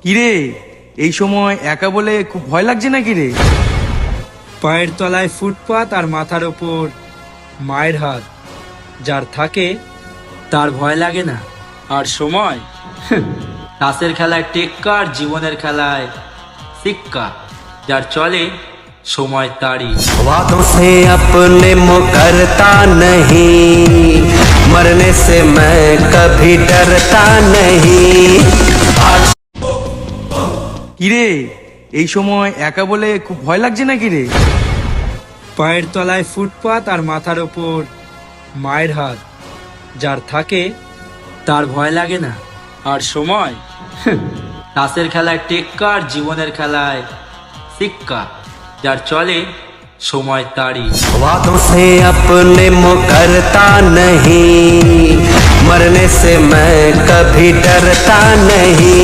কিরে, এই সময় একা বলে খুব ভয় লাগছে না কিরে? পায়ের তলায় ফুটপাত আর মাথার ওপর মায়ের হাত, যার থাকে তার ভয় লাগে না। আর সময় তাসের খেলায় টেক্কা আর জীবনের খেলায় সিক্কা, যার চলে সময় তারই। वादों से अपने मुकरता नहीं, मरने से मैं कभी डरता नहीं। কিরে, এই সময় একা বলে খুব ভয় লাগছে না কিরে? পায়ের তলায় ফুটপাত আর মাথার ওপর মায়ের হাত, যার থাকে তার ভয় লাগে না। আর সময় তাসের খেলায় টেক্কা আর জীবনের খেলায় সিক্কা, যার চলে সময় তারই। वादों से अपने मुकरता नहीं, मरने से मैं कभी डरता नहीं।